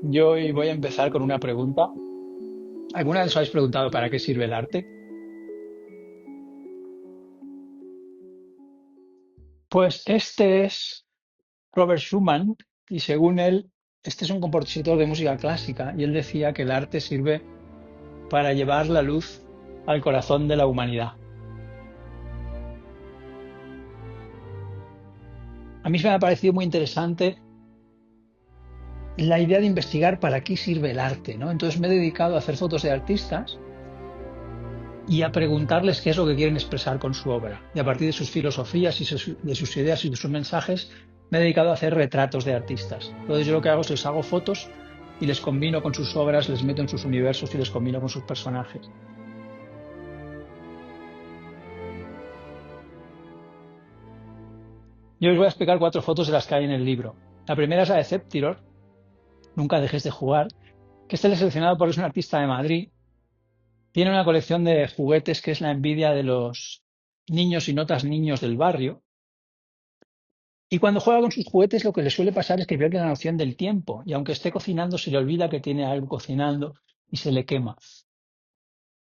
Yo hoy voy a empezar con una pregunta. ¿Alguna vez os habéis preguntado para qué sirve el arte? Pues este es Robert Schumann y según él, este es un compositor de música clásica y él decía que el arte sirve para llevar la luz al corazón de la humanidad. A mí me ha parecido muy interesante la idea de investigar para qué sirve el arte, ¿no? Entonces me he dedicado a hacer fotos de artistas y a preguntarles qué es lo que quieren expresar con su obra. Y a partir de sus filosofías y de sus ideas y de sus mensajes, me he dedicado a hacer retratos de artistas. Entonces yo lo que hago es les hago fotos y les combino con sus obras, les meto en sus universos y les combino con sus personajes. Yo os voy a explicar cuatro fotos de las que hay en el libro. La primera es la de Septiror, Nunca dejes de jugar, que este le he seleccionado porque es un artista de Madrid. Tiene una colección de juguetes que es la envidia de los niños y notas niños del barrio. Y cuando juega con sus juguetes lo que le suele pasar es que pierde la noción del tiempo y aunque esté cocinando se le olvida que tiene algo cocinando y se le quema.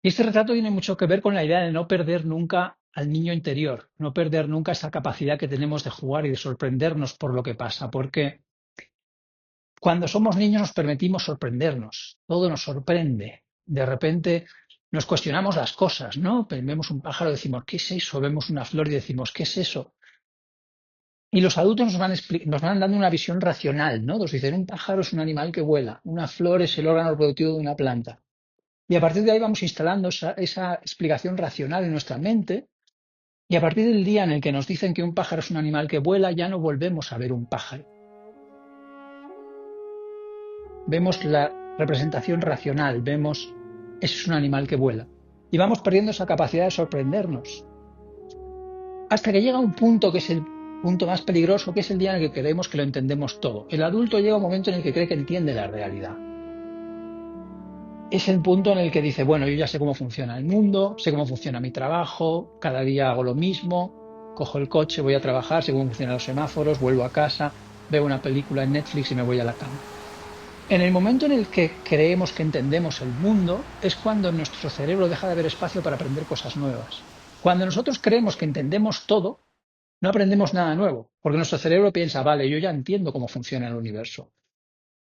Y este retrato tiene mucho que ver con la idea de no perder nunca al niño interior, no perder nunca esa capacidad que tenemos de jugar y de sorprendernos por lo que pasa, porque cuando somos niños nos permitimos sorprendernos, todo nos sorprende. De repente nos cuestionamos las cosas, ¿no? Vemos un pájaro y decimos, ¿qué es eso? Vemos una flor y decimos, ¿qué es eso? Y los adultos nos van dando una visión racional, ¿no? Nos dicen, un pájaro es un animal que vuela, una flor es el órgano reproductivo de una planta. Y a partir de ahí vamos instalando esa explicación racional en nuestra mente. Y a partir del día en el que nos dicen que un pájaro es un animal que vuela, ya no volvemos a ver un pájaro. Vemos la representación racional, vemos, ese es un animal que vuela. Y vamos perdiendo esa capacidad de sorprendernos. Hasta que llega un punto que es el punto más peligroso, que es el día en el que creemos que lo entendemos todo. El adulto llega un momento en el que cree que entiende la realidad. Es el punto en el que dice, bueno, yo ya sé cómo funciona el mundo, sé cómo funciona mi trabajo, cada día hago lo mismo, cojo el coche, voy a trabajar, sé cómo funcionan los semáforos, vuelvo a casa, veo una película en Netflix y me voy a la cama. En el momento en el que creemos que entendemos el mundo es cuando nuestro cerebro deja de haber espacio para aprender cosas nuevas. Cuando nosotros creemos que entendemos todo, no aprendemos nada nuevo, porque nuestro cerebro piensa, vale, yo ya entiendo cómo funciona el universo.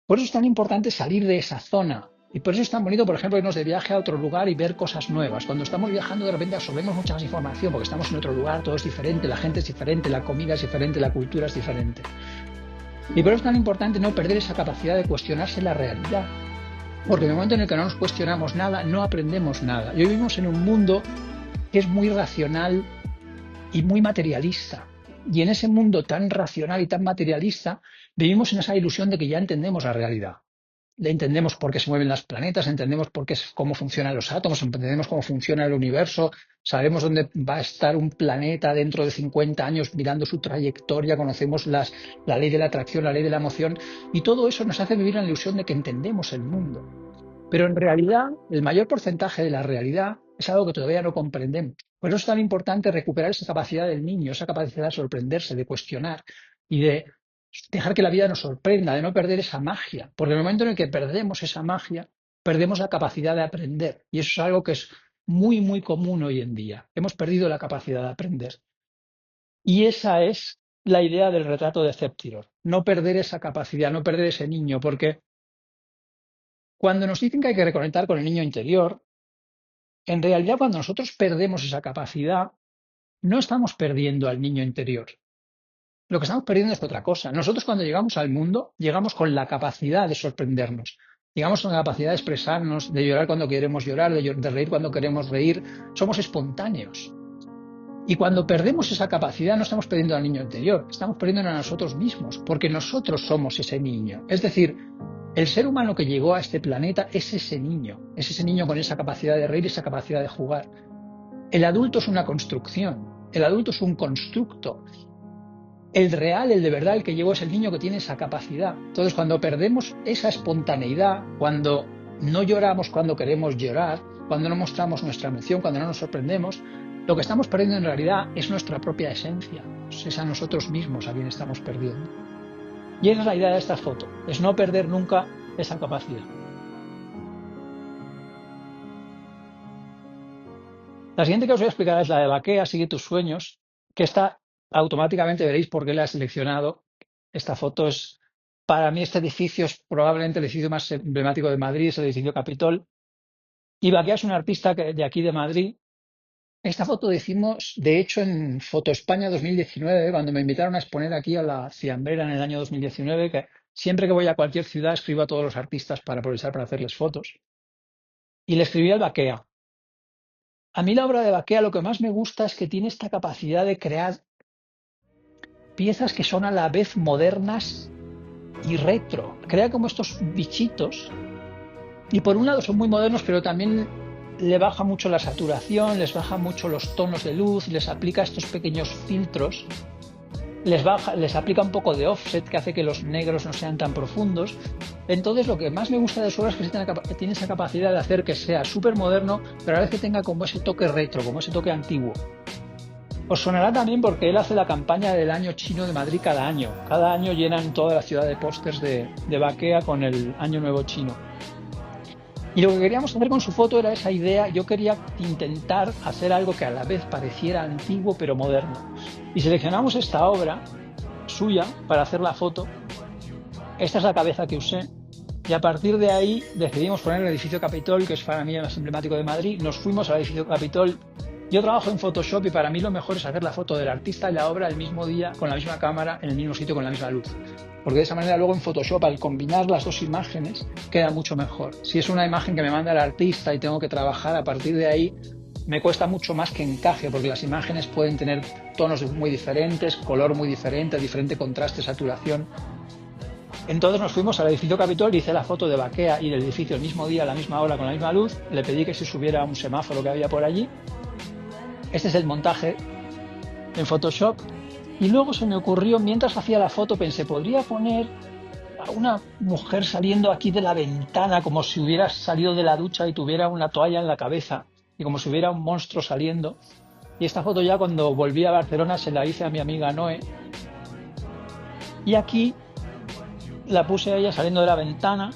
Por eso es tan importante salir de esa zona. Y por eso es tan bonito, por ejemplo, irnos de viaje a otro lugar y ver cosas nuevas. Cuando estamos viajando, de repente absorbemos mucha más información, porque estamos en otro lugar, todo es diferente, la gente es diferente, la comida es diferente, la cultura es diferente. Y por eso es tan importante no perder esa capacidad de cuestionarse la realidad. Porque en el momento en el que no nos cuestionamos nada, no aprendemos nada. Y hoy vivimos en un mundo que es muy racional y muy materialista. Y en ese mundo tan racional y tan materialista, vivimos en esa ilusión de que ya entendemos la realidad. Entendemos por qué se mueven los planetas, entendemos cómo funcionan los átomos, entendemos cómo funciona el universo, sabemos dónde va a estar un planeta dentro de 50 años mirando su trayectoria, conocemos la ley de la atracción, la ley de la emoción, y todo eso nos hace vivir en la ilusión de que entendemos el mundo. Pero en realidad, el mayor porcentaje de la realidad es algo que todavía no comprendemos. Por eso es tan importante recuperar esa capacidad del niño, esa capacidad de sorprenderse, de cuestionar y de dejar que la vida nos sorprenda, de no perder esa magia. Porque en el momento en el que perdemos esa magia, perdemos la capacidad de aprender. Y eso es algo que es muy, muy común hoy en día. Hemos perdido la capacidad de aprender. Y esa es la idea del retrato de Ceptiror. No perder esa capacidad, no perder ese niño, porque cuando nos dicen que hay que reconectar con el niño interior, en realidad cuando nosotros perdemos esa capacidad, no estamos perdiendo al niño interior. Lo que estamos perdiendo es otra cosa. Nosotros cuando llegamos al mundo, llegamos con la capacidad de sorprendernos. Llegamos con la capacidad de expresarnos, de llorar cuando queremos llorar, de reír cuando queremos reír. Somos espontáneos. Y cuando perdemos esa capacidad, no estamos perdiendo al niño interior, estamos perdiendo a nosotros mismos, porque nosotros somos ese niño. Es decir, el ser humano que llegó a este planeta es ese niño con esa capacidad de reír, esa capacidad de jugar. El adulto es una construcción, el adulto es un constructo. El real, el de verdad, el que llegó es el niño que tiene esa capacidad. Entonces, cuando perdemos esa espontaneidad, cuando no lloramos cuando queremos llorar, cuando no mostramos nuestra emoción, cuando no nos sorprendemos, lo que estamos perdiendo en realidad es nuestra propia esencia. Es a nosotros mismos a quien estamos perdiendo. Y esa es la idea de esta foto, es no perder nunca esa capacidad. La siguiente que os voy a explicar es la de Baquea, Sigue tus sueños, que esta automáticamente veréis por qué la he seleccionado. Esta foto es, para mí este edificio es probablemente el edificio más emblemático de Madrid, es el edificio Capitol. Y Baquea es un artista de aquí de Madrid. Esta foto hicimos, de hecho, en Foto España 2019, cuando me invitaron a exponer aquí a la Ciambera en el año 2019, que siempre que voy a cualquier ciudad escribo a todos los artistas para aprovechar para hacerles fotos. Y le escribí al Baquea. A mí la obra de Baquea lo que más me gusta es que tiene esta capacidad de crear piezas que son a la vez modernas y retro. Crea como estos bichitos. Y por un lado son muy modernos, pero también le baja mucho la saturación, les baja mucho los tonos de luz, les aplica estos pequeños filtros, les aplica un poco de offset que hace que los negros no sean tan profundos. Entonces lo que más me gusta de su obra es que tiene esa capacidad de hacer que sea súper moderno, pero a la vez que tenga como ese toque retro, como ese toque antiguo. Os sonará también porque él hace la campaña del año chino de Madrid cada año. Cada año llenan toda la ciudad de pósters de Baquea con el año nuevo chino. Y lo que queríamos hacer con su foto era esa idea. Yo quería intentar hacer algo que a la vez pareciera antiguo pero moderno. Y seleccionamos esta obra suya para hacer la foto. Esta es la cabeza que usé. Y a partir de ahí decidimos poner el edificio Capitol, que es para mí el más emblemático de Madrid. Nos fuimos al edificio Capitol. Yo trabajo en Photoshop y para mí lo mejor es hacer la foto del artista y la obra el mismo día, con la misma cámara, en el mismo sitio, con la misma luz. Porque de esa manera luego en Photoshop, al combinar las dos imágenes, queda mucho mejor. Si es una imagen que me manda el artista y tengo que trabajar a partir de ahí, me cuesta mucho más que encaje, porque las imágenes pueden tener tonos muy diferentes, color muy diferente, diferente contraste, saturación. Entonces nos fuimos al edificio Capitol, hice la foto de Baquea y del edificio el mismo día, a la misma hora, con la misma luz. Le pedí que se subiera un semáforo que había por allí. Este es el montaje en Photoshop. Y luego se me ocurrió, mientras hacía la foto, pensé, podría poner a una mujer saliendo aquí de la ventana como si hubiera salido de la ducha y tuviera una toalla en la cabeza y como si hubiera un monstruo saliendo. Y esta foto ya cuando volví a Barcelona se la hice a mi amiga Noé. Y aquí la puse a ella saliendo de la ventana,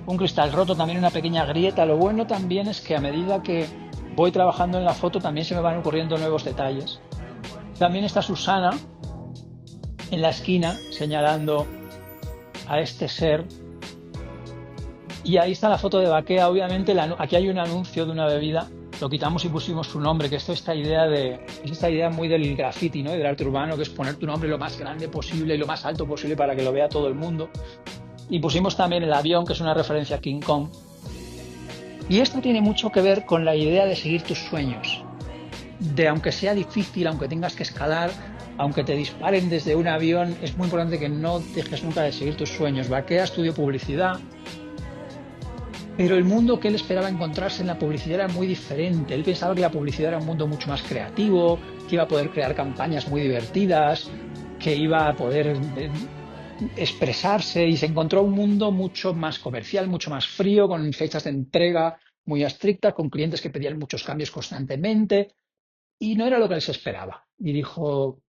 un cristal roto, también una pequeña grieta. Lo bueno también es que a medida que voy trabajando en la foto también se me van ocurriendo nuevos detalles. También está Susana en la esquina señalando a este ser. Y ahí está la foto de Baquea. Obviamente aquí hay un anuncio de una bebida. Lo quitamos y pusimos su nombre, que es esta idea muy del graffiti, ¿no? Y del arte urbano, que es poner tu nombre lo más grande posible y lo más alto posible para que lo vea todo el mundo. Y pusimos también el avión, que es una referencia a King Kong. Y esto tiene mucho que ver con la idea de seguir tus sueños. De aunque sea difícil, aunque tengas que escalar, aunque te disparen desde un avión, es muy importante que no dejes nunca de seguir tus sueños. Baquea estudió publicidad, pero el mundo que él esperaba encontrarse en la publicidad era muy diferente. Él pensaba que la publicidad era un mundo mucho más creativo, que iba a poder crear campañas muy divertidas, que iba a poder expresarse, y se encontró un mundo mucho más comercial, mucho más frío, con fechas de entrega muy estrictas, con clientes que pedían muchos cambios constantemente. Y no era lo que él se esperaba. Y dijo,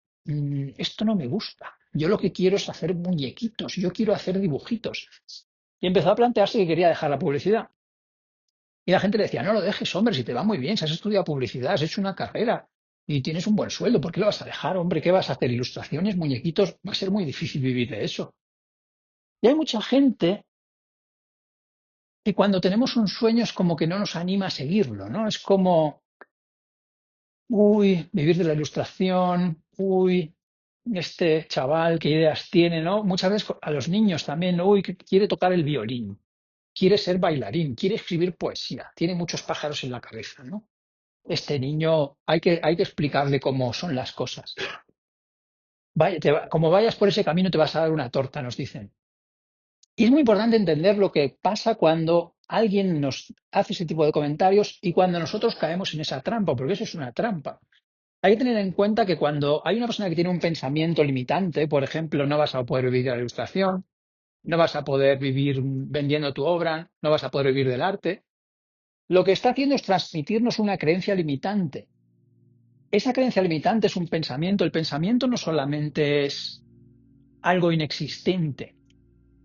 esto no me gusta. Yo lo que quiero es hacer muñequitos, yo quiero hacer dibujitos. Y empezó a plantearse que quería dejar la publicidad. Y la gente le decía, no lo dejes, hombre, si te va muy bien, si has estudiado publicidad, has hecho una carrera y tienes un buen sueldo, ¿por qué lo vas a dejar, hombre? ¿Qué vas a hacer? Ilustraciones, muñequitos, va a ser muy difícil vivir de eso. Y hay mucha gente que cuando tenemos un sueño es como que no nos anima a seguirlo, ¿no? Es como, uy, vivir de la ilustración, uy, este chaval, qué ideas tiene, ¿no? Muchas veces a los niños también, uy, que quiere tocar el violín, quiere ser bailarín, quiere escribir poesía, tiene muchos pájaros en la cabeza, ¿no? Este niño, hay que explicarle cómo son las cosas. Como vayas por ese camino te vas a dar una torta, nos dicen. Y es muy importante entender lo que pasa cuando alguien nos hace ese tipo de comentarios y cuando nosotros caemos en esa trampa, porque eso es una trampa. Hay que tener en cuenta que cuando hay una persona que tiene un pensamiento limitante, por ejemplo, no vas a poder vivir de la ilustración, no vas a poder vivir vendiendo tu obra, no vas a poder vivir del arte, lo que está haciendo es transmitirnos una creencia limitante. Esa creencia limitante es un pensamiento. El pensamiento no solamente es algo inexistente.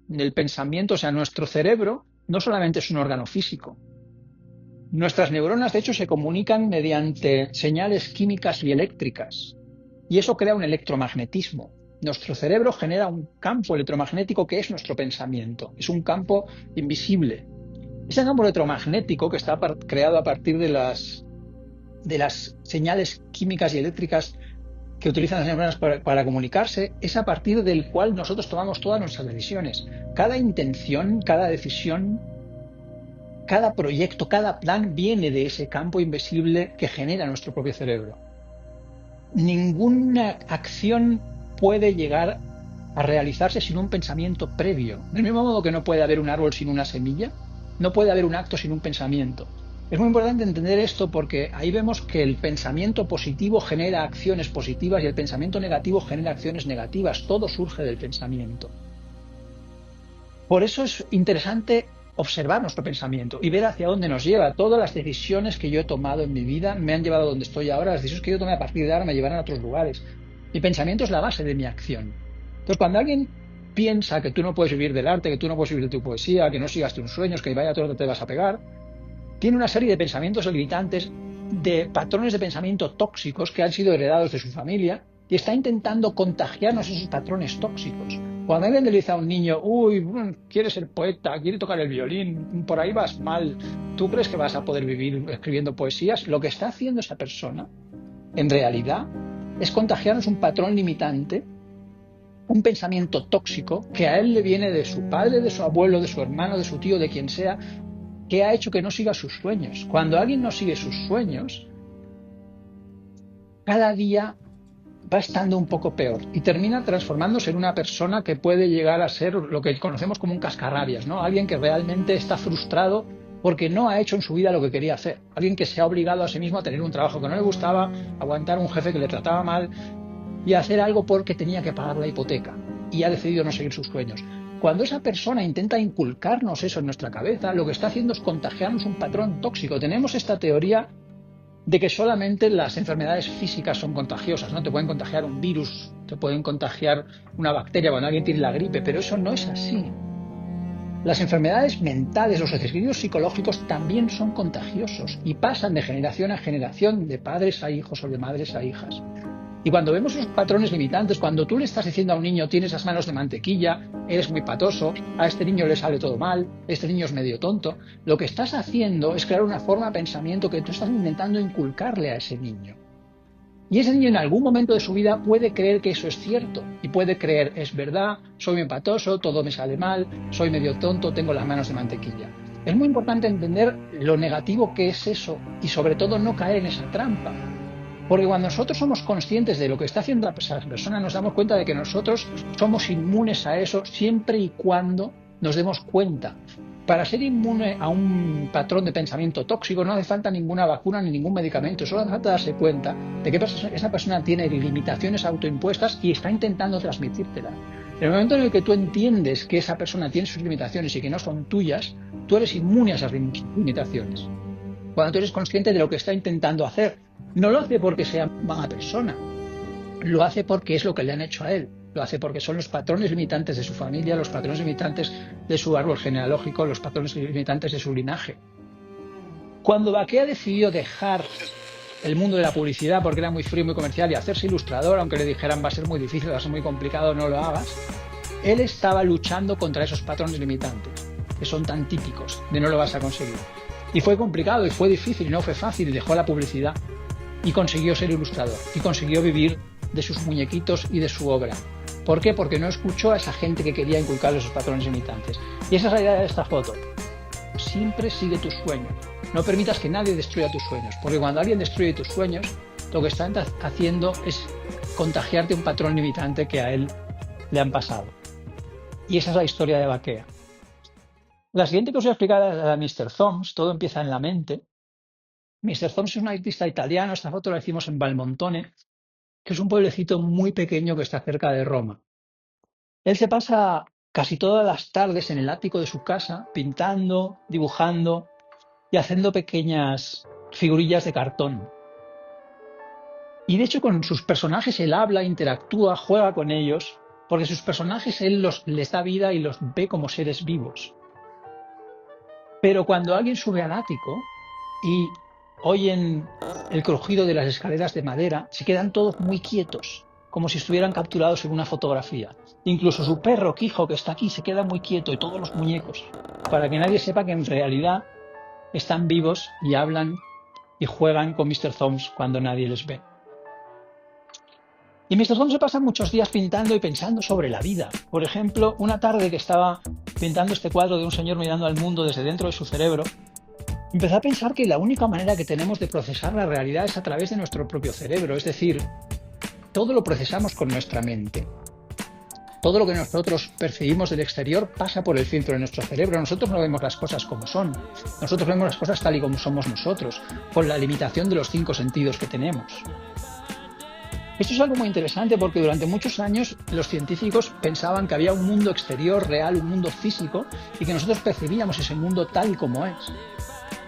del pensamiento, o sea, nuestro cerebro no solamente es un órgano físico. Nuestras neuronas, de hecho, se comunican mediante señales químicas y eléctricas. Y eso crea un electromagnetismo. Nuestro cerebro genera un campo electromagnético que es nuestro pensamiento. Es un campo invisible. Ese campo electromagnético que está creado a partir de las señales químicas y eléctricas que utilizan las neuronas para comunicarse, es a partir del cual nosotros tomamos todas nuestras decisiones. Cada intención, cada decisión, cada proyecto, cada plan viene de ese campo invisible que genera nuestro propio cerebro. Ninguna acción puede llegar a realizarse sin un pensamiento previo. Del mismo modo que no puede haber un árbol sin una semilla, no puede haber un acto sin un pensamiento. Es muy importante entender esto porque ahí vemos que el pensamiento positivo genera acciones positivas y el pensamiento negativo genera acciones negativas. Todo surge del pensamiento. Por eso es interesante observar nuestro pensamiento y ver hacia dónde nos lleva. Todas las decisiones que yo he tomado en mi vida me han llevado a donde estoy ahora. Las decisiones que yo tomé a partir de ahora me llevarán a otros lugares. Mi pensamiento es la base de mi acción. Entonces, cuando alguien piensa que tú no puedes vivir del arte, que tú no puedes vivir de tu poesía, que no sigas tus sueños, que vaya todo lo que te vas a pegar, tiene una serie de pensamientos limitantes, de patrones de pensamiento tóxicos que han sido heredados de su familia y está intentando contagiarnos esos patrones tóxicos. Cuando alguien le dice a un niño, uy, quiere ser poeta, quiere tocar el violín, por ahí vas mal, ¿tú crees que vas a poder vivir escribiendo poesías? Lo que está haciendo esa persona, en realidad, es contagiarnos un patrón limitante, un pensamiento tóxico que a él le viene de su padre, de su abuelo, de su hermano, de su tío, de quien sea, que ha hecho que no siga sus sueños. Cuando alguien no sigue sus sueños, cada día va estando un poco peor y termina transformándose en una persona que puede llegar a ser lo que conocemos como un cascarrabias, ¿no? Alguien que realmente está frustrado porque no ha hecho en su vida lo que quería hacer. Alguien que se ha obligado a sí mismo a tener un trabajo que no le gustaba, aguantar un jefe que le trataba mal y hacer algo porque tenía que pagar la hipoteca y ha decidido no seguir sus sueños. Cuando esa persona intenta inculcarnos eso en nuestra cabeza, lo que está haciendo es contagiarnos un patrón tóxico. Tenemos esta teoría de que solamente las enfermedades físicas son contagiosas, ¿no? Te pueden contagiar un virus, te pueden contagiar una bacteria cuando alguien tiene la gripe, pero eso no es así. Las enfermedades mentales, los desequilibrios psicológicos también son contagiosos y pasan de generación a generación, de padres a hijos o de madres a hijas. Y cuando vemos esos patrones limitantes, cuando tú le estás diciendo a un niño, tienes las manos de mantequilla, eres muy patoso, a este niño le sale todo mal, este niño es medio tonto, lo que estás haciendo es crear una forma de pensamiento que tú estás intentando inculcarle a ese niño. Y ese niño en algún momento de su vida puede creer que eso es cierto y puede creer, es verdad, soy muy patoso, todo me sale mal, soy medio tonto, tengo las manos de mantequilla. Es muy importante entender lo negativo que es eso y sobre todo no caer en esa trampa. Porque cuando nosotros somos conscientes de lo que está haciendo esa persona, nos damos cuenta de que nosotros somos inmunes a eso siempre y cuando nos demos cuenta. Para ser inmune a un patrón de pensamiento tóxico no hace falta ninguna vacuna ni ningún medicamento, solo hace falta darse cuenta de que esa persona tiene limitaciones autoimpuestas y está intentando transmitírtelas. En el momento en el que tú entiendes que esa persona tiene sus limitaciones y que no son tuyas, tú eres inmune a esas limitaciones. Cuando tú eres consciente de lo que está intentando hacer, no lo hace porque sea mala persona, lo hace porque es lo que le han hecho a él, lo hace porque son los patrones limitantes de su familia, los patrones limitantes de su árbol genealógico, los patrones limitantes de su linaje. Cuando Baquea decidió dejar el mundo de la publicidad porque era muy frío y muy comercial y hacerse ilustrador, aunque le dijeran va a ser muy difícil, va a ser muy complicado, no lo hagas, él estaba luchando contra esos patrones limitantes, que son tan típicos, de no lo vas a conseguir. Y fue complicado y fue difícil y no fue fácil, dejó la publicidad y consiguió ser ilustrador y consiguió vivir de sus muñequitos y de su obra. ¿Por qué? Porque no escuchó a esa gente que quería inculcarle esos patrones limitantes. Y esa es la idea de esta foto. Siempre sigue tus sueños. No permitas que nadie destruya tus sueños, porque cuando alguien destruye tus sueños, lo que están haciendo es contagiarte un patrón limitante que a él le han pasado. Y esa es la historia de Baquea. La siguiente que os voy a explicar es la de Mr. Thoms. Todo empieza en la mente. Mr. Thoms es un artista italiano. Esta foto la hicimos en Valmontone, que es un pueblecito muy pequeño que está cerca de Roma. Él se pasa casi todas las tardes en el ático de su casa pintando, dibujando y haciendo pequeñas figurillas de cartón. Y de hecho con sus personajes él habla, interactúa, juega con ellos porque sus personajes él les da vida y los ve como seres vivos. Pero cuando alguien sube al ático y oyen el crujido de las escaleras de madera, se quedan todos muy quietos, como si estuvieran capturados en una fotografía. Incluso su perro, Quijo, que está aquí, se queda muy quieto, y todos los muñecos, para que nadie sepa que en realidad están vivos y hablan y juegan con Mr. Thoms cuando nadie les ve. Y Mr. Thoms se pasa muchos días pintando y pensando sobre la vida. Por ejemplo, una tarde que estaba pintando este cuadro de un señor mirando al mundo desde dentro de su cerebro, empezó a pensar que la única manera que tenemos de procesar la realidad es a través de nuestro propio cerebro. Es decir, todo lo procesamos con nuestra mente. Todo lo que nosotros percibimos del exterior pasa por el filtro de nuestro cerebro. Nosotros no vemos las cosas como son. Nosotros vemos las cosas tal y como somos nosotros, con la limitación de los 5 sentidos que tenemos. Esto es algo muy interesante porque durante muchos años los científicos pensaban que había un mundo exterior real, un mundo físico, y que nosotros percibíamos ese mundo tal como es.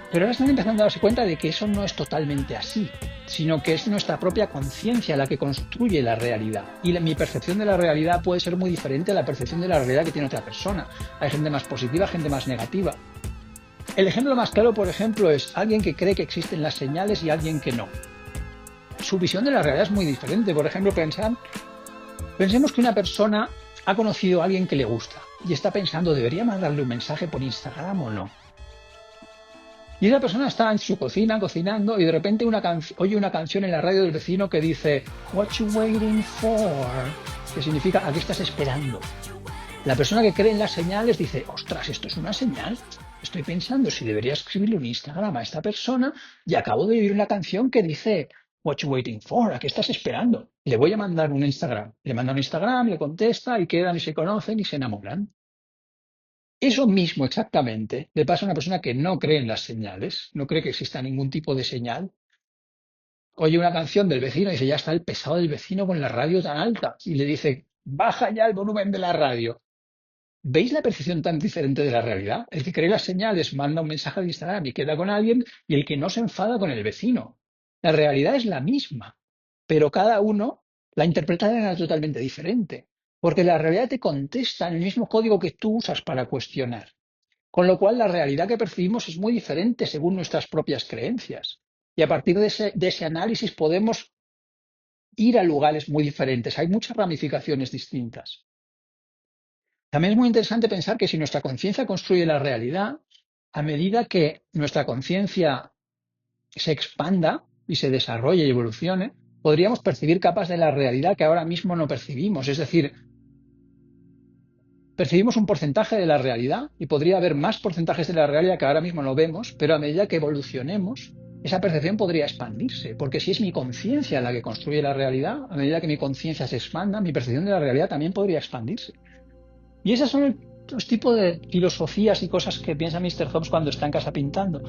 Pero ahora están empezando a darse cuenta de que eso no es totalmente así, sino que es nuestra propia conciencia la que construye la realidad. Y mi percepción de la realidad puede ser muy diferente a la percepción de la realidad que tiene otra persona. Hay gente más positiva, gente más negativa. El ejemplo más claro, por ejemplo, es alguien que cree que existen las señales y alguien que no. Su visión de la realidad es muy diferente. Por ejemplo, pensemos que una persona ha conocido a alguien que le gusta y está pensando, ¿debería mandarle un mensaje por Instagram o no? Y esa persona está en su cocina cocinando y de repente oye una canción en la radio del vecino que dice "What you waiting for?", que significa ¿a qué estás esperando? La persona que cree en las señales dice, ostras, ¿esto es una señal? Estoy pensando si debería escribirle un Instagram a esta persona y acabo de oír una canción que dice "What you waiting for?", ¿a qué estás esperando? Le voy a mandar un Instagram. Le manda un Instagram, le contesta y quedan y se conocen y se enamoran. Eso mismo exactamente le pasa a una persona que no cree en las señales, no cree que exista ningún tipo de señal. Oye una canción del vecino y dice, ya está el pesado del vecino con la radio tan alta. Y le dice, baja ya el volumen de la radio. ¿Veis la percepción tan diferente de la realidad? El que cree las señales manda un mensaje de Instagram y queda con alguien, y el que no se enfada con el vecino. La realidad es la misma, pero cada uno la interpreta de manera totalmente diferente, porque la realidad te contesta en el mismo código que tú usas para cuestionar. Con lo cual, la realidad que percibimos es muy diferente según nuestras propias creencias. Y a partir de ese análisis podemos ir a lugares muy diferentes. Hay muchas ramificaciones distintas. También es muy interesante pensar que si nuestra conciencia construye la realidad, a medida que nuestra conciencia se expanda y se desarrolle y evolucione, podríamos percibir capas de la realidad que ahora mismo no percibimos. Es decir, percibimos un porcentaje de la realidad y podría haber más porcentajes de la realidad que ahora mismo no vemos, pero a medida que evolucionemos, esa percepción podría expandirse, porque si es mi conciencia la que construye la realidad, a medida que mi conciencia se expanda, mi percepción de la realidad también podría expandirse. Y esos son los tipos de filosofías y cosas que piensa Mr. Hobbes cuando está en casa pintando.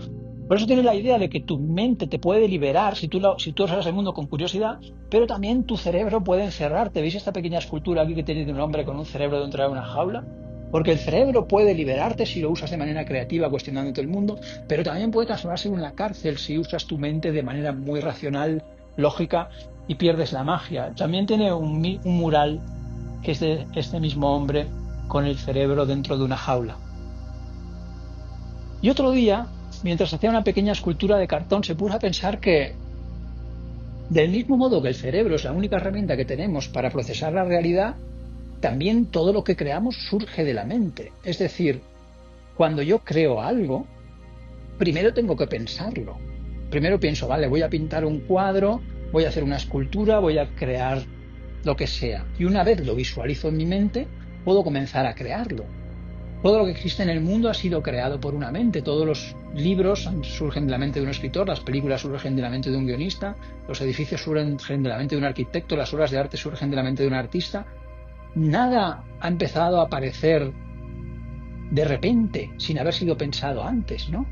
Por eso tiene la idea de que tu mente te puede liberar si tú observas el mundo con curiosidad, pero también tu cerebro puede encerrarte. ¿Veis esta pequeña escultura aquí que tiene de un hombre con un cerebro dentro de una jaula? Porque el cerebro puede liberarte si lo usas de manera creativa, cuestionándote el mundo, pero también puede transformarse en una cárcel si usas tu mente de manera muy racional, lógica, y pierdes la magia. También tiene un mural que es de este mismo hombre con el cerebro dentro de una jaula. Y otro día, mientras hacía una pequeña escultura de cartón, se puso a pensar que, del mismo modo que el cerebro es la única herramienta que tenemos para procesar la realidad, también todo lo que creamos surge de la mente. Es decir, cuando yo creo algo, primero tengo que pensarlo. Primero pienso, vale, voy a pintar un cuadro, voy a hacer una escultura, voy a crear lo que sea. Y una vez lo visualizo en mi mente, puedo comenzar a crearlo. Todo lo que existe en el mundo ha sido creado por una mente. Todos los libros surgen de la mente de un escritor, las películas surgen de la mente de un guionista, los edificios surgen de la mente de un arquitecto, las obras de arte surgen de la mente de un artista. Nada ha empezado a aparecer de repente, sin haber sido pensado antes, ¿no?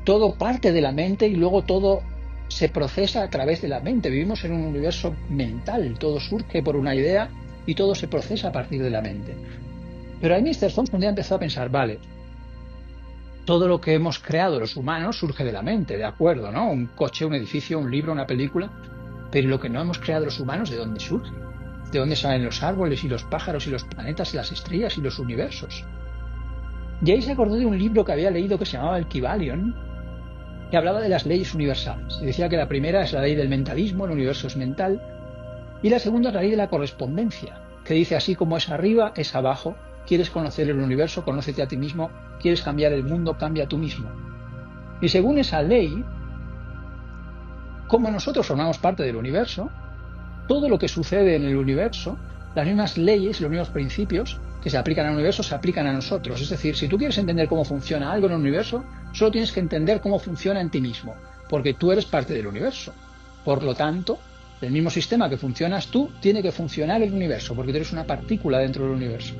Todo parte de la mente y luego todo se procesa a través de la mente. Vivimos en un universo mental, todo surge por una idea y todo se procesa a partir de la mente. Pero ahí Mr. Thompson un día empezó a pensar, vale, todo lo que hemos creado los humanos surge de la mente, de acuerdo, ¿no? Un coche, un edificio, un libro, una película, pero lo que no hemos creado los humanos, ¿de dónde surge? de dónde salen los árboles y los pájaros y los planetas y las estrellas y los universos. Y ahí se acordó de un libro que había leído que se llamaba el Kybalion, que hablaba de las leyes universales. Y decía que la primera es la ley del mentalismo, el universo es mental, y la segunda es la ley de la correspondencia, que dice así como es arriba, es abajo. Quieres conocer el universo, conócete a ti mismo. Quieres cambiar el mundo, cambia tú mismo. Y según esa ley, como nosotros formamos parte del universo, todo lo que sucede en el universo, las mismas leyes, los mismos principios que se aplican al universo, se aplican a nosotros. Es decir, si tú quieres entender cómo funciona algo en el universo, solo tienes que entender cómo funciona en ti mismo, porque tú eres parte del universo. Por lo tanto, el mismo sistema que funcionas tú, tiene que funcionar el universo, porque tú eres una partícula dentro del universo.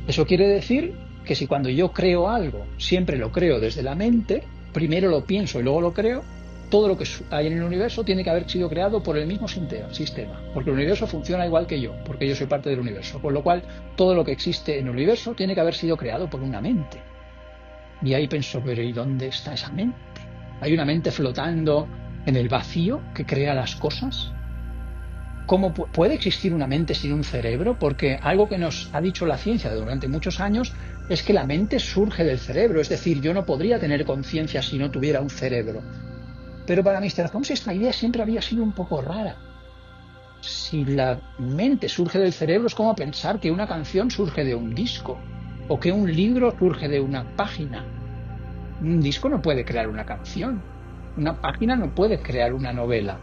Eso quiere decir que si cuando yo creo algo, siempre lo creo desde la mente, primero lo pienso y luego lo creo, todo lo que hay en el universo tiene que haber sido creado por el mismo sistema, porque el universo funciona igual que yo, porque yo soy parte del universo, con lo cual todo lo que existe en el universo tiene que haber sido creado por una mente. Y ahí pensó, pero ¿y dónde está esa mente? ¿Hay una mente flotando en el vacío que crea las cosas? ¿Cómo puede existir una mente sin un cerebro? Porque algo que nos ha dicho la ciencia durante muchos años es que la mente surge del cerebro, es decir, yo no podría tener conciencia si no tuviera un cerebro. Pero para Mr. Holmes esta idea siempre había sido un poco rara. Si la mente surge del cerebro es como pensar que una canción surge de un disco o que un libro surge de una página. Un disco no puede crear una canción, una página no puede crear una novela.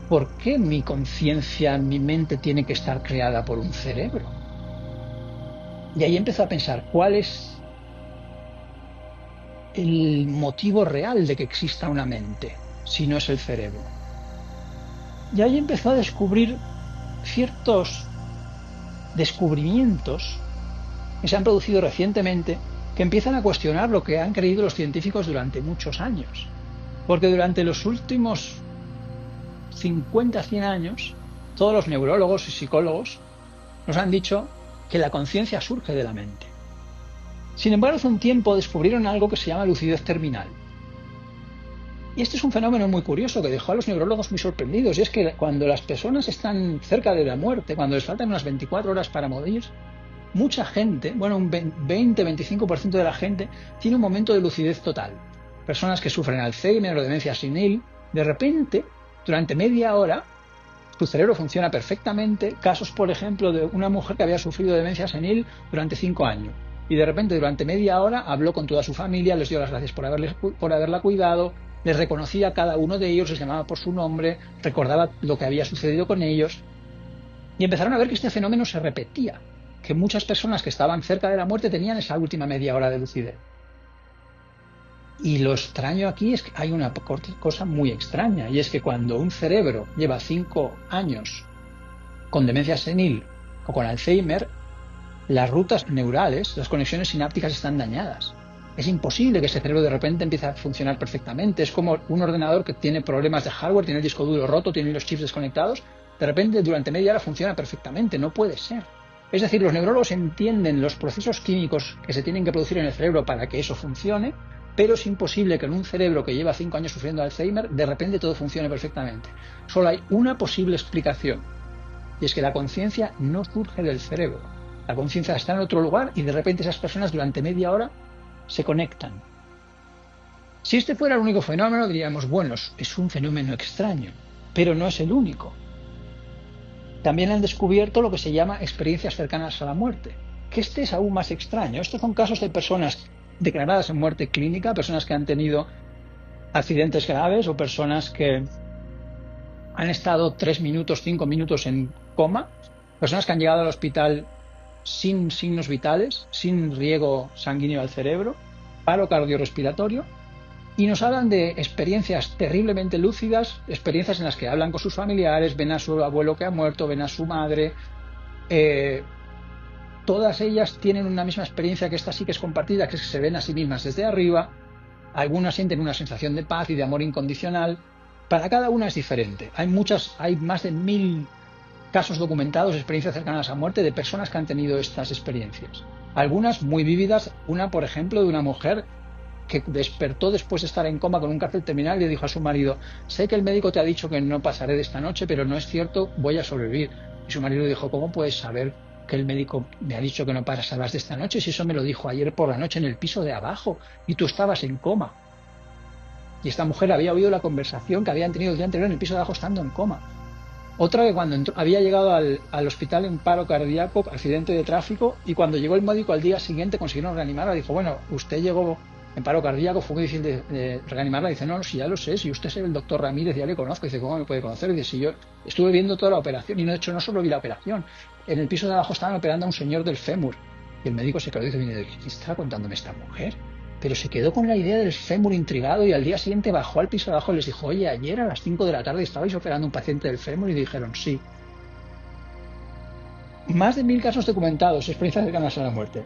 ¿Por qué mi conciencia, mi mente tiene que estar creada por un cerebro? Y ahí empezó a pensar, ¿cuál es el motivo real de que exista una mente si no es el cerebro? Y ahí empezó a descubrir ciertos descubrimientos que se han producido recientemente que empiezan a cuestionar lo que han creído los científicos durante muchos años. Porque durante los últimos 50, 100 años, todos los neurólogos y psicólogos nos han dicho que la conciencia surge de la mente. Sin embargo, hace un tiempo descubrieron algo que se llama lucidez terminal. Y este es un fenómeno muy curioso que dejó a los neurólogos muy sorprendidos, y es que cuando las personas están cerca de la muerte, cuando les faltan unas 24 horas para morir, mucha gente, bueno, un 20-25% de la gente, tiene un momento de lucidez total. Personas que sufren Alzheimer o demencia senil, de repente, durante media hora, su cerebro funciona perfectamente. Casos, por ejemplo, de una mujer que había sufrido demencia senil durante 5 años. Y de repente, durante media hora, habló con toda su familia, les dio las gracias por haberla cuidado, les reconocía a cada uno de ellos, les llamaba por su nombre, recordaba lo que había sucedido con ellos. Y empezaron a ver que este fenómeno se repetía, que muchas personas que estaban cerca de la muerte tenían esa última media hora de lucidez. Y lo extraño aquí es que hay una cosa muy extraña, y es que cuando un cerebro lleva 5 años con demencia senil o con Alzheimer, las rutas neurales, las conexiones sinápticas están dañadas. Es imposible que ese cerebro de repente empiece a funcionar perfectamente. Es como un ordenador que tiene problemas de hardware, tiene el disco duro roto, tiene los chips desconectados. De repente, durante media hora funciona perfectamente. No puede ser. Es decir, los neurólogos entienden los procesos químicos que se tienen que producir en el cerebro para que eso funcione, pero es imposible que en un cerebro que lleva 5 años sufriendo Alzheimer, de repente todo funcione perfectamente. Solo hay una posible explicación, y es que la conciencia no surge del cerebro. La conciencia está en otro lugar y de repente esas personas durante media hora se conectan. Si este fuera el único fenómeno, diríamos, bueno, es un fenómeno extraño, pero no es el único. También han descubierto lo que se llama experiencias cercanas a la muerte, que este es aún más extraño. Estos son casos de personas declaradas en muerte clínica, personas que han tenido accidentes graves o personas que han estado 3 minutos, 5 minutos en coma, personas que han llegado al hospital sin signos vitales, sin riego sanguíneo al cerebro, paro cardiorrespiratorio, y nos hablan de experiencias terriblemente lúcidas, experiencias en las que hablan con sus familiares, ven a su abuelo que ha muerto, ven a su madre. Todas ellas tienen una misma experiencia, que esta sí que es compartida, que es que se ven a sí mismas desde arriba. Algunas sienten una sensación de paz y de amor incondicional. Para cada una es diferente. Hay más de 1000 casos documentados, experiencias cercanas a muerte, de personas que han tenido estas experiencias. Algunas muy vívidas, una por ejemplo de una mujer que despertó después de estar en coma con un cáncer terminal y le dijo a su marido: sé que el médico te ha dicho que no pasaré de esta noche, pero no es cierto, voy a sobrevivir. Y su marido le dijo, ¿cómo puedes saber que el médico me ha dicho que no pasarás de esta noche si eso me lo dijo ayer por la noche en el piso de abajo y tú estabas en coma? Y esta mujer había oído la conversación que habían tenido el día anterior en el piso de abajo estando en coma. Otra que cuando había llegado al hospital en paro cardíaco, accidente de tráfico, y cuando llegó el médico al día siguiente consiguieron reanimarla. Dijo, bueno, usted llegó en paro cardíaco, fue muy difícil de reanimarla. Dice, no, si ya lo sé, si usted es el doctor Ramírez, ya le conozco. Dice, ¿cómo me puede conocer? Dice, si yo estuve viendo toda la operación, y de hecho no solo vi la operación, en el piso de abajo estaban operando a un señor del fémur. Y el médico se quedó y dice, ¿qué está contándome esta mujer? Pero se quedó con la idea del fémur intrigado y al día siguiente bajó al piso de abajo y les dijo, oye, ayer a las 5 de la tarde estabais operando a un paciente del fémur, y dijeron, sí. Más de 1000 casos documentados, experiencias cercanas a la muerte.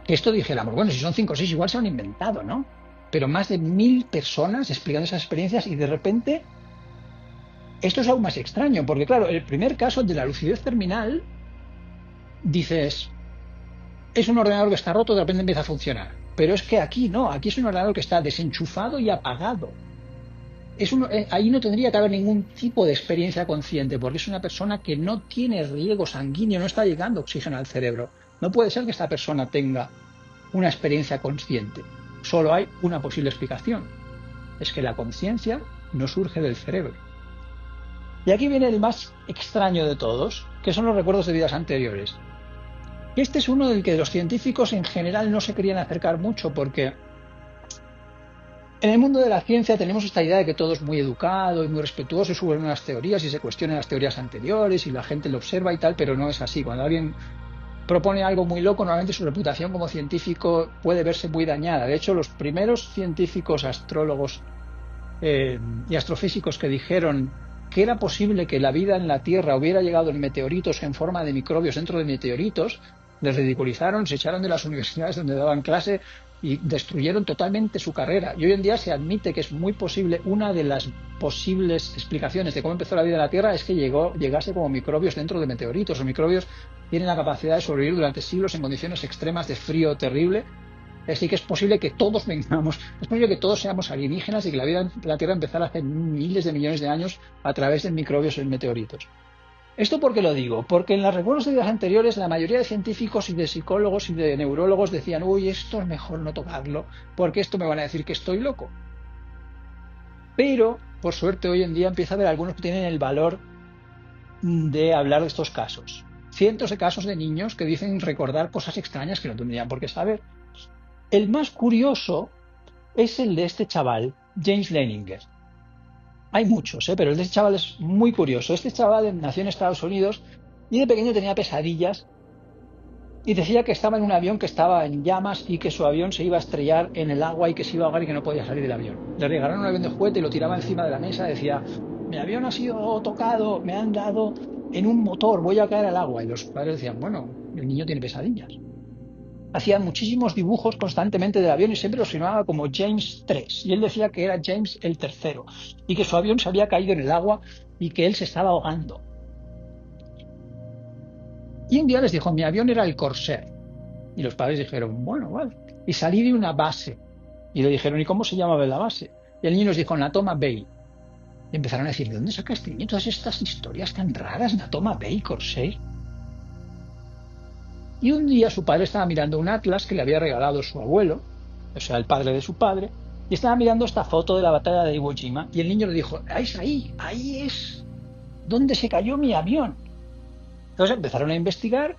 Esto dijéramos, bueno, si son 5 o 6 igual se han inventado, ¿no? Pero más de 1000 personas explicando esas experiencias y de repente esto es aún más extraño, porque claro, el primer caso de la lucidez terminal, dices, es un ordenador que está roto, de repente empieza a funcionar. Pero es que aquí no, aquí es un ordenador que está desenchufado y apagado. Ahí no tendría que haber ningún tipo de experiencia consciente, porque es una persona que no tiene riego sanguíneo, no está llegando oxígeno al cerebro. No puede ser que esta persona tenga una experiencia consciente. Solo hay una posible explicación. Es que la conciencia no surge del cerebro. Y aquí viene el más extraño de todos, que son los recuerdos de vidas anteriores. Este es uno del que los científicos en general no se querían acercar mucho, porque en el mundo de la ciencia tenemos esta idea de que todo es muy educado y muy respetuoso, y suben unas teorías y se cuestionan las teorías anteriores y la gente lo observa y tal, pero no es así. Cuando alguien propone algo muy loco, normalmente su reputación como científico puede verse muy dañada. De hecho, los primeros científicos, astrólogos y astrofísicos que dijeron que era posible que la vida en la Tierra hubiera llegado en meteoritos en forma de microbios dentro de meteoritos, les ridiculizaron, se echaron de las universidades donde daban clase y destruyeron totalmente su carrera. Y hoy en día se admite que es muy posible, una de las posibles explicaciones de cómo empezó la vida en la Tierra es que llegase como microbios dentro de meteoritos. Los microbios tienen la capacidad de sobrevivir durante siglos en condiciones extremas de frío terrible. Así que es posible que todos vengamos, es posible que todos seamos alienígenas y que la vida en la Tierra empezara hace miles de millones de años a través de microbios en meteoritos. ¿Esto por qué lo digo? Porque en los recuerdos de vidas anteriores la mayoría de científicos y de psicólogos y de neurólogos decían, uy, esto es mejor no tocarlo, porque esto me van a decir que estoy loco. Pero, por suerte, hoy en día empieza a haber algunos que tienen el valor de hablar de estos casos. Cientos de casos de niños que dicen recordar cosas extrañas que no tendrían por qué saber. El más curioso es el de este chaval, James Leininger. Hay muchos, pero el de este chaval es muy curioso. Este chaval nació en Estados Unidos y de pequeño tenía pesadillas y decía que estaba en un avión que estaba en llamas y que su avión se iba a estrellar en el agua y que se iba a ahogar y que no podía salir del avión. Le regalaron un avión de juguete y lo tiraba encima de la mesa y decía, mi avión ha sido tocado, me han dado en un motor, voy a caer al agua. Y los padres decían, bueno, el niño tiene pesadillas. Hacía muchísimos dibujos constantemente del avión y siempre los firmaba como James 3. Y él decía que era James el tercero y que su avión se había caído en el agua y que él se estaba ahogando. Y un día les dijo, mi avión era el Corsair. Y los padres dijeron, bueno, vale. Y salí de una base. Y le dijeron, ¿y cómo se llamaba la base? Y el niño nos dijo, Natoma Bay. Y empezaron a decir, ¿de dónde saca este niño todas estas historias tan raras? Natoma Bay, Corsair. Y un día su padre estaba mirando un atlas que le había regalado su abuelo, o sea, el padre de su padre, y estaba mirando esta foto de la batalla de Iwo Jima, y el niño le dijo, es ahí es donde se cayó mi avión. Entonces empezaron a investigar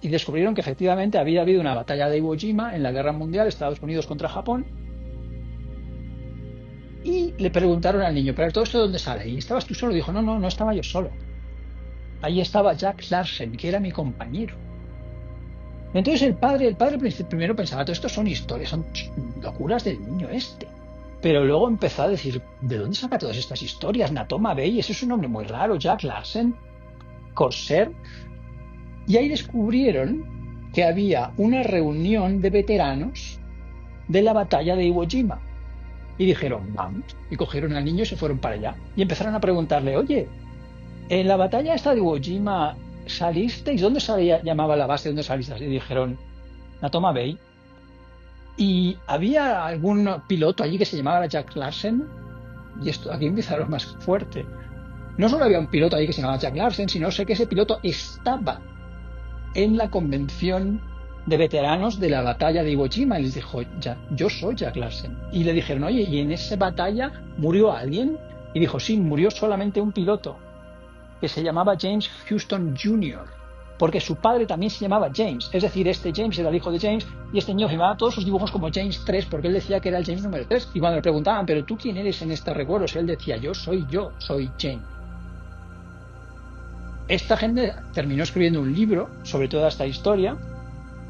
y descubrieron que efectivamente había habido una batalla de Iwo Jima en la Guerra Mundial, Estados Unidos contra Japón, y le preguntaron al niño, ¿pero todo esto de dónde sale? ¿Y estabas tú solo? Dijo, no estaba yo solo. Ahí estaba Jack Larsen, que era mi compañero. Entonces el padre primero pensaba, todo esto son historias, son locuras del niño este. Pero luego empezó a decir, ¿de dónde saca todas estas historias? Natoma Bay, ese es un nombre muy raro, Jack Larsen, Corsair. Y ahí descubrieron que había una reunión de veteranos de la batalla de Iwo Jima. Y dijeron, vamos, y cogieron al niño y se fueron para allá. Y empezaron a preguntarle, oye, en la batalla esta de Iwo Jima, ¿salisteis? ¿Dónde llamaba la base? ¿Dónde salisteis? Y dijeron, Natoma Bay. ¿Y había algún piloto allí que se llamaba Jack Larsen? Y esto aquí empieza lo más fuerte. No solo había un piloto ahí que se llamaba Jack Larsen, sino sé que ese piloto estaba en la convención de veteranos de la batalla de Iwo Jima y les dijo, ya, yo soy Jack Larsen. Y le dijeron, oye, ¿y en esa batalla murió alguien? Y dijo, sí, murió solamente un piloto que se llamaba James Houston Jr., porque su padre también se llamaba James. Es decir, este James era el hijo de James y este niño firmaba todos sus dibujos como James 3 porque él decía que era el James número 3. Y cuando le preguntaban, ¿pero tú quién eres en estos recuerdos? Él decía, yo, soy James. Esta gente terminó escribiendo un libro sobre toda esta historia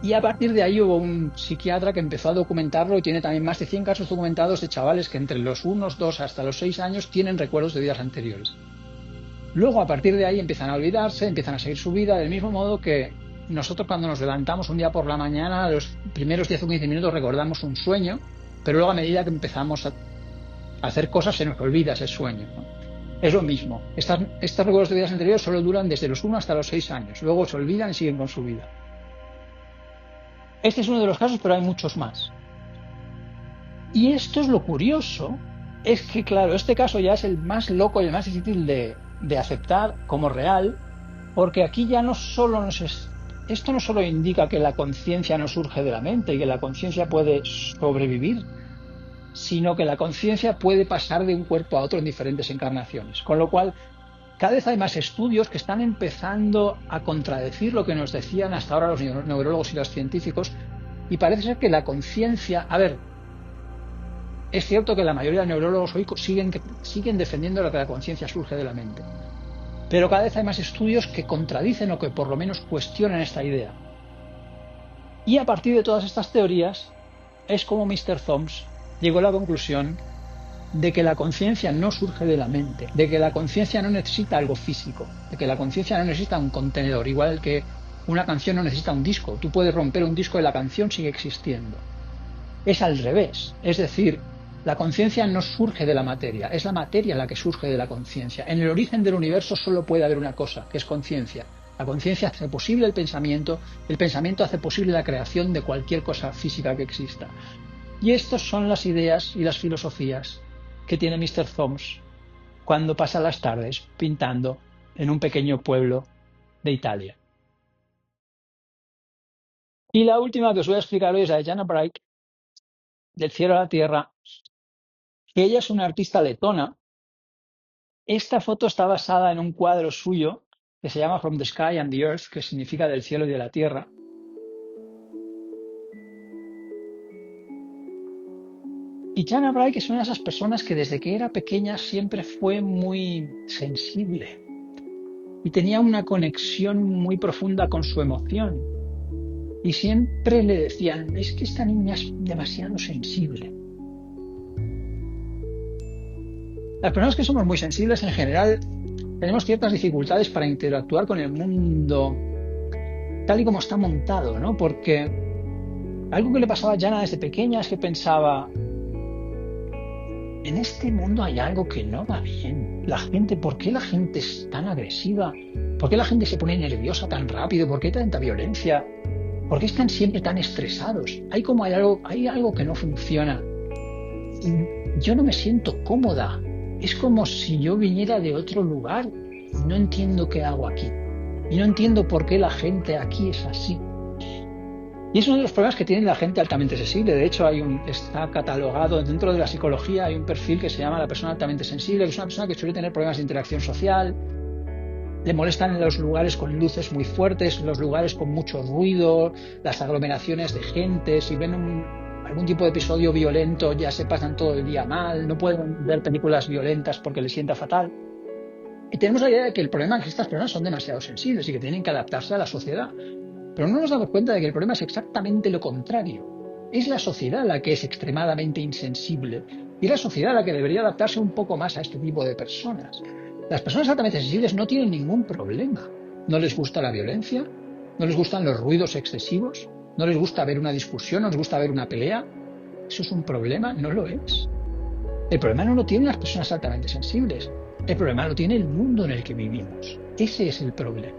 y a partir de ahí hubo un psiquiatra que empezó a documentarlo y tiene también más de 100 casos documentados de chavales que entre los 1, 2 hasta los 6 años tienen recuerdos de vidas anteriores. Luego, a partir de ahí, empiezan a olvidarse, empiezan a seguir su vida, del mismo modo que nosotros cuando nos levantamos un día por la mañana, los primeros 10 o 15 minutos recordamos un sueño, pero luego a medida que empezamos a hacer cosas se nos olvida ese sueño, ¿no? Es lo mismo. Estos recuerdos de vidas anteriores solo duran desde los 1 hasta los 6 años. Luego se olvidan y siguen con su vida. Este es uno de los casos, pero hay muchos más. Y esto es lo curioso, es que claro, este caso ya es el más loco y el más difícil de aceptar como real, porque aquí ya no solo esto no solo indica que la conciencia no surge de la mente y que la conciencia puede sobrevivir, sino que la conciencia puede pasar de un cuerpo a otro en diferentes encarnaciones. Con lo cual, cada vez hay más estudios que están empezando a contradecir lo que nos decían hasta ahora los neurólogos y los científicos, y parece ser que la conciencia... A ver, es cierto que la mayoría de neurólogos hoy siguen defendiendo que la conciencia surge de la mente, pero cada vez hay más estudios que contradicen o que por lo menos cuestionan esta idea. Y a partir de todas estas teorías es como Mr. Thoms llegó a la conclusión de que la conciencia no surge de la mente, de que la conciencia no necesita algo físico, de que la conciencia no necesita un contenedor, igual que una canción no necesita un disco. Tú puedes romper un disco y la canción sigue existiendo. Es al revés, es decir, la conciencia no surge de la materia, es la materia la que surge de la conciencia. En el origen del universo solo puede haber una cosa, que es conciencia. La conciencia hace posible el pensamiento hace posible la creación de cualquier cosa física que exista. Y estas son las ideas y las filosofías que tiene Mr. Thoms cuando pasa las tardes pintando en un pequeño pueblo de Italia. Y la última que os voy a explicar hoy es la de Jana Bright, Del cielo a la tierra, que ella es una artista letona. Esta foto está basada en un cuadro suyo que se llama From the Sky and the Earth, que significa del cielo y de la tierra. Y Jana Bright es una de esas personas que desde que era pequeña siempre fue muy sensible y tenía una conexión muy profunda con su emoción. Y siempre le decían, es que esta niña es demasiado sensible. Las personas que somos muy sensibles en general tenemos ciertas dificultades para interactuar con el mundo tal y como está montado, ¿no? Porque algo que le pasaba a Jana desde pequeña es que pensaba, en este mundo hay algo que no va bien. ¿Por qué la gente es tan agresiva? ¿Por qué la gente se pone nerviosa tan rápido? ¿Por qué hay tanta violencia? ¿Por qué están siempre tan estresados? Hay algo que no funciona. Y yo no me siento cómoda. Es como si yo viniera de otro lugar. No entiendo qué hago aquí. Y no entiendo por qué la gente aquí es así. Y es uno de los problemas que tiene la gente altamente sensible. De hecho, está catalogado dentro de la psicología, hay un perfil que se llama la persona altamente sensible, que es una persona que suele tener problemas de interacción social, le molestan en los lugares con luces muy fuertes, los lugares con mucho ruido, las aglomeraciones de gente. Si ven algún tipo de episodio violento, ya se pasan todo el día mal, no pueden ver películas violentas porque les sienta fatal. Y tenemos la idea de que el problema es que estas personas son demasiado sensibles y que tienen que adaptarse a la sociedad. Pero no nos damos cuenta de que el problema es exactamente lo contrario. Es la sociedad la que es extremadamente insensible y es la sociedad la que debería adaptarse un poco más a este tipo de personas. Las personas altamente sensibles no tienen ningún problema. No les gusta la violencia, no les gustan los ruidos excesivos, no les gusta ver una discusión, no les gusta ver una pelea. ¿Eso es un problema? No lo es. El problema no lo tienen las personas altamente sensibles. El problema lo tiene el mundo en el que vivimos. Ese es el problema.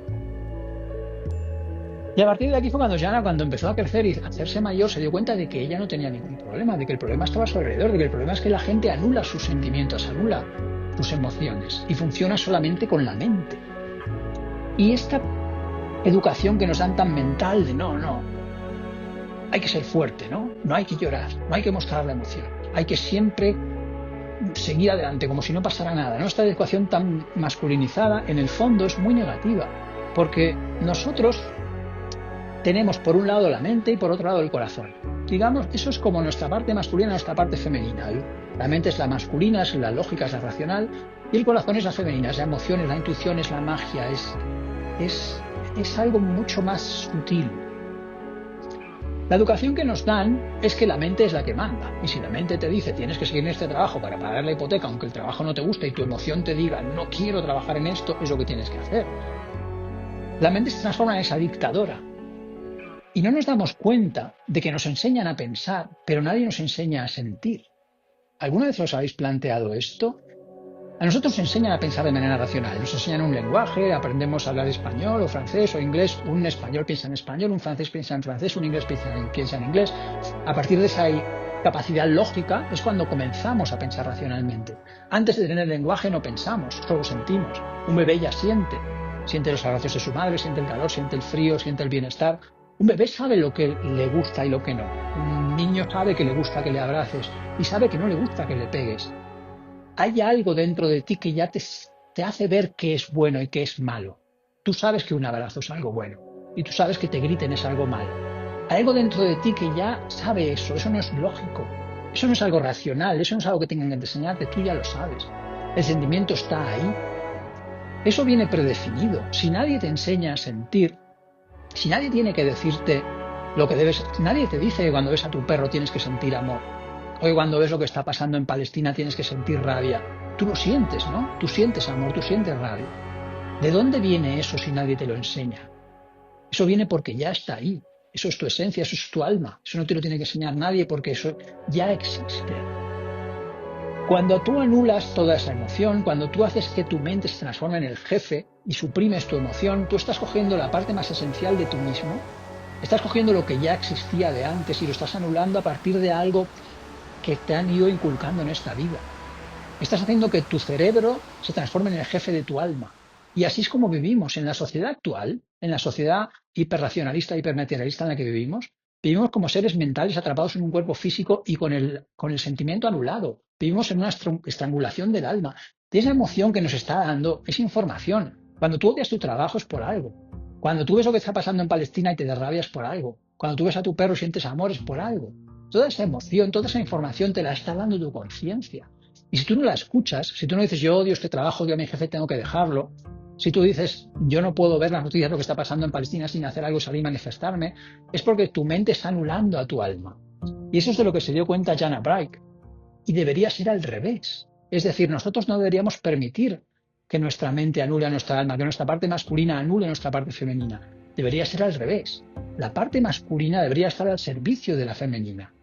Y a partir de aquí fue cuando Jana, cuando empezó a crecer y a hacerse mayor, se dio cuenta de que ella no tenía ningún problema, de que el problema estaba a su alrededor, de que el problema es que la gente anula sus sentimientos, anula tus emociones y funciona solamente con la mente. Y esta educación que nos dan tan mental de no, hay que ser fuerte, no hay que llorar, no hay que mostrar la emoción, hay que siempre seguir adelante como si no pasara nada, ¿no? Esta educación tan masculinizada en el fondo es muy negativa, porque nosotros tenemos por un lado la mente y por otro lado el corazón. Digamos, eso es como nuestra parte masculina y nuestra parte femenina. La mente es la masculina, es la lógica, es la racional, y el corazón es la femenina, es la emoción, es la intuición, es la magia, es algo mucho más sutil. La educación que nos dan es que la mente es la que manda. Y si la mente te dice tienes que seguir en este trabajo para pagar la hipoteca, aunque el trabajo no te guste y tu emoción te diga no quiero trabajar en esto, es lo que tienes que hacer. La mente se transforma en esa dictadora. Y no nos damos cuenta de que nos enseñan a pensar, pero nadie nos enseña a sentir. ¿Alguna vez os habéis planteado esto? A nosotros nos enseñan a pensar de manera racional, nos enseñan un lenguaje, aprendemos a hablar español o francés o inglés, un español piensa en español, un francés piensa en francés, un inglés piensa en inglés. A partir de esa capacidad lógica es cuando comenzamos a pensar racionalmente. Antes de tener lenguaje no pensamos, solo sentimos. Un bebé ya siente los abrazos de su madre, siente el calor, siente el frío, siente el bienestar. Un bebé sabe lo que le gusta y lo que no. Un niño sabe que le gusta que le abraces y sabe que no le gusta que le pegues. Hay algo dentro de ti que ya te hace ver qué es bueno y qué es malo. Tú sabes que un abrazo es algo bueno y tú sabes que te griten es algo malo. Hay algo dentro de ti que ya sabe eso no es lógico, eso no es algo racional, eso no es algo que tengan que enseñarte, tú ya lo sabes. El sentimiento está ahí. Eso viene predefinido. Si nadie te enseña a sentir, si nadie tiene que decirte lo que debes, nadie te dice que cuando ves a tu perro tienes que sentir amor. O que cuando ves lo que está pasando en Palestina tienes que sentir rabia. Tú lo sientes, ¿no? Tú sientes amor, tú sientes rabia. ¿De dónde viene eso si nadie te lo enseña? Eso viene porque ya está ahí. Eso es tu esencia, eso es tu alma. Eso no te lo tiene que enseñar nadie porque eso ya existe. Cuando tú anulas toda esa emoción, cuando tú haces que tu mente se transforme en el jefe y suprimes tu emoción, tú estás cogiendo la parte más esencial de tú mismo, estás cogiendo lo que ya existía de antes y lo estás anulando a partir de algo que te han ido inculcando en esta vida. Estás haciendo que tu cerebro se transforme en el jefe de tu alma. Y así es como vivimos en la sociedad actual, en la sociedad hiperracionalista, hipermaterialista en la que vivimos. Vivimos como seres mentales atrapados en un cuerpo físico y con el sentimiento anulado. Vivimos en una estrangulación del alma. De esa emoción que nos está dando esa información. Cuando tú odias tu trabajo es por algo. Cuando tú ves lo que está pasando en Palestina y te derrabias por algo. Cuando tú ves a tu perro y sientes amor es por algo. Toda esa emoción, toda esa información te la está dando tu conciencia. Y si tú no la escuchas, si tú no dices yo odio este trabajo, odio a mi jefe, tengo que dejarlo. Si tú dices yo no puedo ver las noticias de lo que está pasando en Palestina sin hacer algo y salir a manifestarme, es porque tu mente está anulando a tu alma. Y eso es de lo que se dio cuenta Jana Bright. Y debería ser al revés. Es decir, nosotros no deberíamos permitir que nuestra mente anule a nuestra alma, que nuestra parte masculina anule a nuestra parte femenina. Debería ser al revés. La parte masculina debería estar al servicio de la femenina.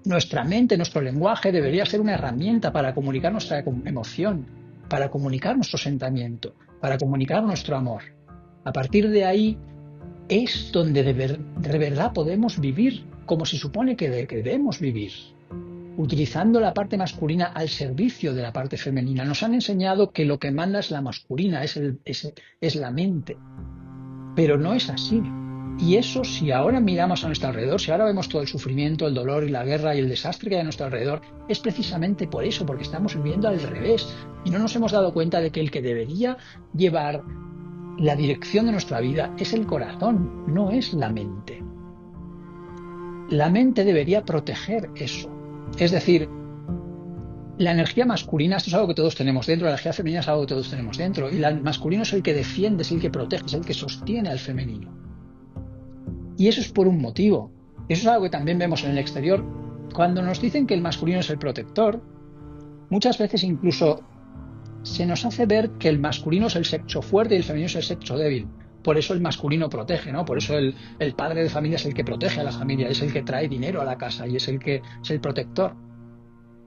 Nuestra mente, nuestro lenguaje debería ser una herramienta para comunicar nuestra emoción, para comunicar nuestro sentimiento, para comunicar nuestro amor. A partir de ahí es donde de verdad podemos vivir como se supone que debemos vivir, utilizando la parte masculina al servicio de la parte femenina. Nos han enseñado que lo que manda es la masculina, es la mente, pero no es así. Y eso, si ahora miramos a nuestro alrededor, si ahora vemos todo el sufrimiento, el dolor y la guerra y el desastre que hay a nuestro alrededor, es precisamente por eso, porque estamos viviendo al revés y no nos hemos dado cuenta de que el que debería llevar la dirección de nuestra vida es el corazón, no es la mente. La mente debería proteger eso. Es decir, la energía masculina, esto es algo que todos tenemos dentro, la energía femenina es algo que todos tenemos dentro, y el masculino es el que defiende, es el que protege, es el que sostiene al femenino. Y eso es por un motivo. Eso es algo que también vemos en el exterior. Cuando nos dicen que el masculino es el protector, muchas veces incluso se nos hace ver que el masculino es el sexo fuerte y el femenino es el sexo débil. Por eso el masculino protege, ¿no? Por eso el padre de familia es el que protege a la familia, es el que trae dinero a la casa y es el protector.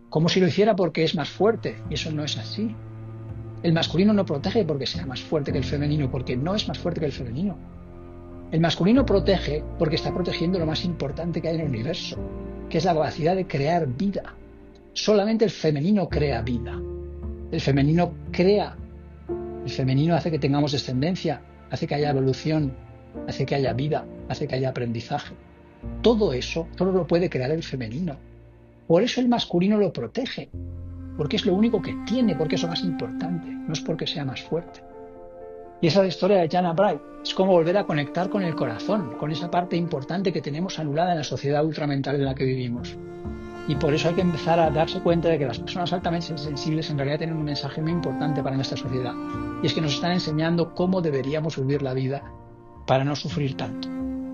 Como si lo hiciera porque es más fuerte. Y eso no es así. El masculino no protege porque sea más fuerte que el femenino, porque no es más fuerte que el femenino. El masculino protege porque está protegiendo lo más importante que hay en el universo, que es la capacidad de crear vida. Solamente el femenino crea vida. El femenino crea, el femenino hace que tengamos descendencia, hace que haya evolución, hace que haya vida, hace que haya aprendizaje. Todo eso solo lo puede crear el femenino. Por eso el masculino lo protege, porque es lo único que tiene, porque es lo más importante, no es porque sea más fuerte. Y esa es la historia de Jana Bright. Es como volver a conectar con el corazón, con esa parte importante que tenemos anulada en la sociedad ultramental en la que vivimos. Y por eso hay que empezar a darse cuenta de que las personas altamente sensibles en realidad tienen un mensaje muy importante para nuestra sociedad. Y es que nos están enseñando cómo deberíamos vivir la vida para no sufrir tanto.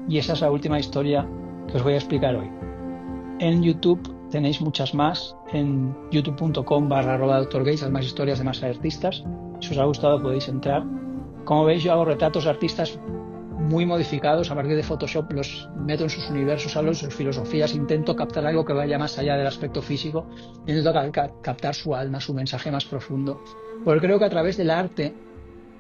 Y esa es la última historia que os voy a explicar hoy. En YouTube tenéis muchas más, en youtube.com/@drgates, las más historias de más artistas. Si os ha gustado podéis entrar. Como veis, yo hago retratos de artistas muy modificados a partir de Photoshop, los meto en sus universos, hablo de sus filosofías, intento captar algo que vaya más allá del aspecto físico, intento captar su alma, su mensaje más profundo. Porque creo que a través del arte,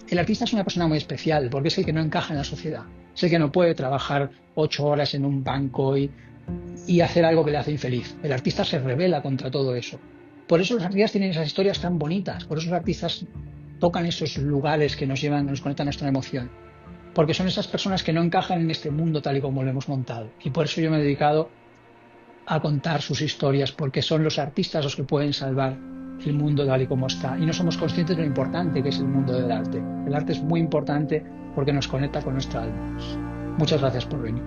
el artista es una persona muy especial, porque es el que no encaja en la sociedad, es el que no puede trabajar 8 horas en un banco y hacer algo que le hace infeliz. El artista se rebela contra todo eso. Por eso los artistas tienen esas historias tan bonitas, por eso los artistas tocan esos lugares que nos llevan, nos conectan a nuestra emoción. Porque son esas personas que no encajan en este mundo tal y como lo hemos montado. Y por eso yo me he dedicado a contar sus historias, porque son los artistas los que pueden salvar el mundo tal y como está. Y no somos conscientes de lo importante que es el mundo del arte. El arte es muy importante porque nos conecta con nuestra alma. Muchas gracias por venir.